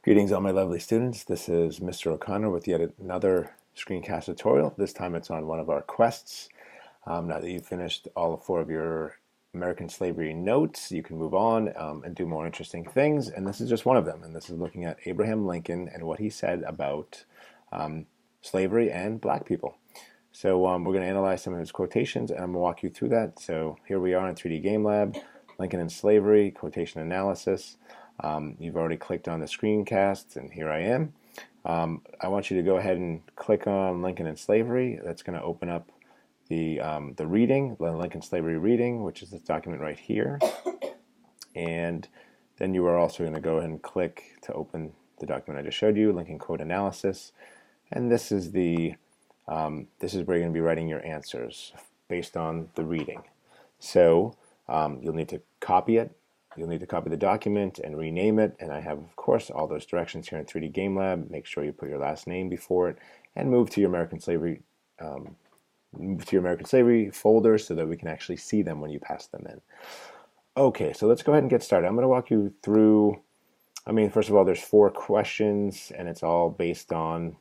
Greetings, all my lovely students. This is Mr. O'Connor with yet another screencast tutorial. This time it's on one of our quests. Now that you've finished all four of your American slavery notes, you can move on and do more interesting things. And this is just one of them. And this is looking at Abraham Lincoln and what he said about slavery and black people. So we're going to analyze some of his quotations, and I'm going to walk you through that. So here we are in 3D Game Lab, Lincoln and Slavery, Quotation Analysis. You've already clicked on the screencast, and here I am. I want you to go ahead and click on Lincoln and Slavery. That's going to open up the reading, the Lincoln Slavery reading, which is this document right here. And then you are also going to go ahead and click to open the document I just showed you, Lincoln Quote Analysis. And this is where you're going to be writing your answers based on the reading. So you'll need to copy it. You'll need to copy the document and rename it. And I have, of course, all those directions here in 3D Game Lab. Make sure you put your last name before it and move to your American Slavery folder so that we can actually see them when you pass them in. Okay, so let's go ahead and get started. I'm going to walk you through, first of all, there's 4 questions, and it's all based on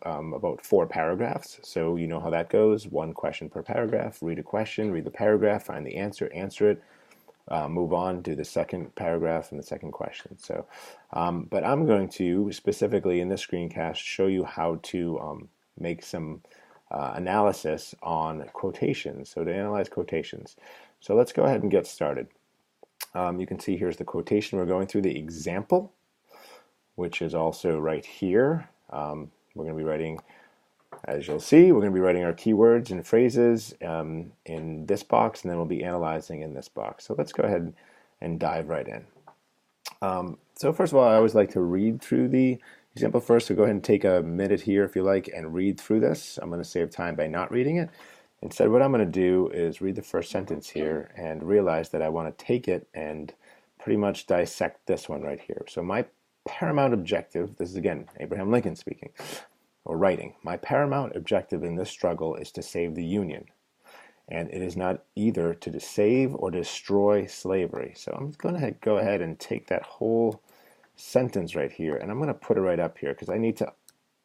about 4 paragraphs. So you know how that goes. 1 question per paragraph. Read a question, read the paragraph, find the answer it. Move on to the second paragraph and the second question. So, but I'm going to specifically in this screencast show you how to make some analysis on quotations. So to analyze quotations. So let's go ahead and get started. You can see here's the quotation. We're going through the example, which is also right here. We're going to be writing, as you'll see, we're going to be writing our keywords and phrases in this box, and then we'll be analyzing in this box. So let's go ahead and dive right in. So first of all, I always like to read through the example first, so go ahead and take a minute here if you like and read through this. I'm going to save time by not reading it. Instead, what I'm going to do is read the first sentence here and realize that I want to take it and pretty much dissect this one right here. So my paramount objective, this is again Abraham Lincoln speaking, or writing, my paramount objective in this struggle is to save the Union, and it is not either to save or destroy slavery. So I'm going to go ahead and take that whole sentence right here, and I'm going to put it right up here because I need to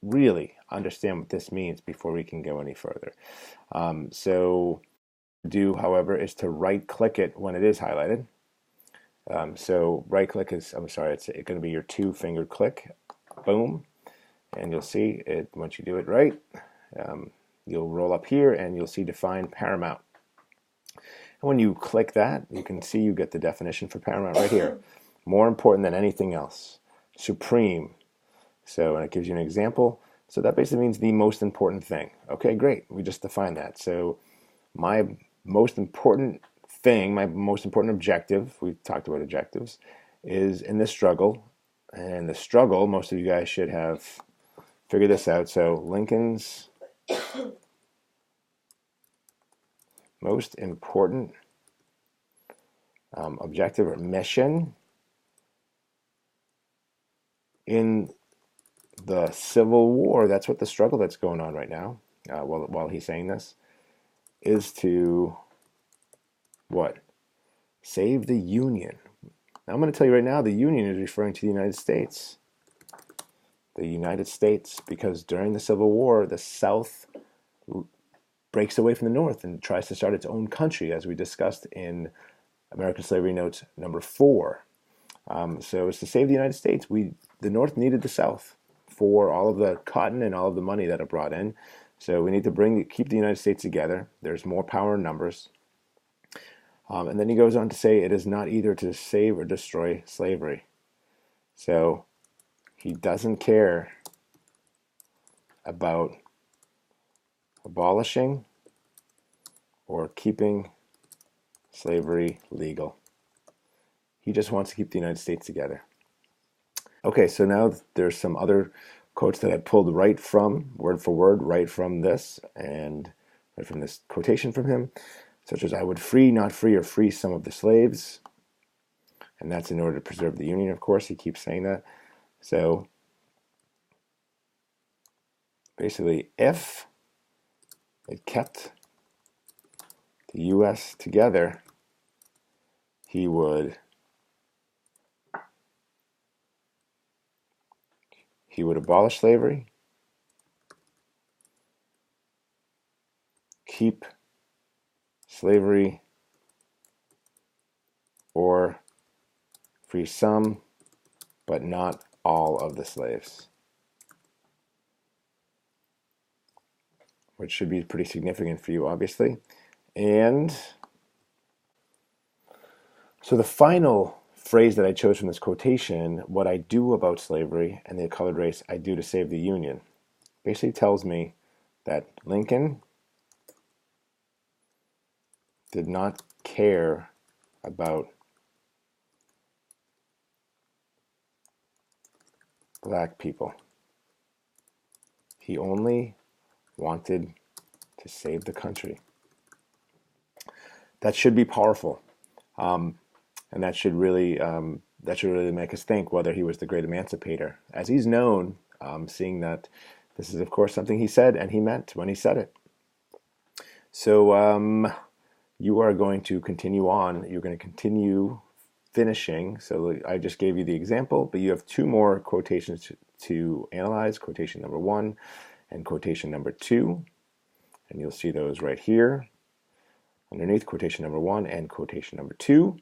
really understand what this means before we can go any further. So do, however, is to right-click it when it is highlighted. So right-click is, it's going to be your 2-fingered click. Boom. And you'll see it once you do it right. You'll roll up here and you'll see define paramount. And when you click that, you can see you get the definition for paramount right here. More important than anything else. Supreme. So, and it gives you an example. So that basically means the most important thing. Okay, great. We just defined that. So my most important thing, my most important objective, we talked about objectives, is in this struggle. And the struggle, most of you guys should have figured this out. So Lincoln's most important objective or mission in the Civil War, that's what the struggle that's going on right now, while he's saying this, is to what? Save the Union. Now I'm going to tell you right now, the Union is referring to the United States. The United States, because during the Civil War, the South breaks away from the North and tries to start its own country, as we discussed in American Slavery Notes number 4. So it's to save the United States. The North needed the South for all of the cotton and all of the money that it brought in. So we need to keep the United States together. There's more power in numbers. And then he goes on to say it is not either to save or destroy slavery. So he doesn't care about abolishing or keeping slavery legal. He just wants to keep the United States together. Okay, so now there's some other quotes that I pulled right from, word for word, right from this, and right from this quotation from him, such as I would free, not free, or free some of the slaves. And that's in order to preserve the Union, of course. He keeps saying that. So basically, if it kept the U.S. together, he would he would abolish slavery, keep slavery, or free some but not all of the slaves, which should be pretty significant for you, obviously. And so the final phrase that I chose from this quotation, what I do about slavery and the colored race, I do to save the Union, basically tells me that Lincoln did not care about black people. He only wanted to save the country. That should be powerful, and that should really make us think whether he was the great emancipator, as he's known. Seeing that this is, of course, something he said and he meant when he said it. So you are going to continue on. You're going to continue finishing. So I just gave you the example, but you have two more quotations to analyze, quotation number 1 and quotation number 2. And you'll see those right here underneath quotation number 1 and quotation number 2.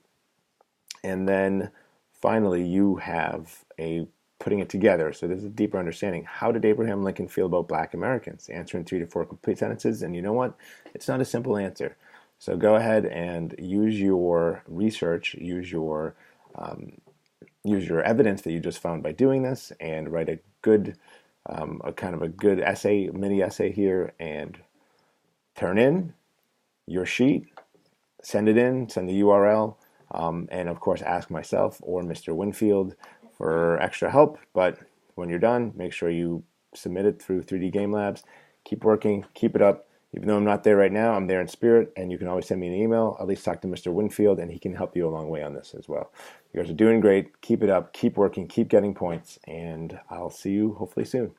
And then finally you have a putting it together. So this is a deeper understanding. How did Abraham Lincoln feel about black Americans? Answer in 3 to 4 complete sentences. And you know what? It's not a simple answer. So go ahead and use your research, use your evidence that you just found by doing this, and write a good, a kind of a good essay, mini essay here, and turn in your sheet, send it in, send the URL, and of course ask myself or Mr. Winfield for extra help. But when you're done, make sure you submit it through 3D Game Labs. Keep working, keep it up. Even though I'm not there right now, I'm there in spirit, and you can always send me an email. At least talk to Mr. Winfield, and he can help you a long way on this as well. You guys are doing great. Keep it up. Keep working. Keep getting points, and I'll see you hopefully soon.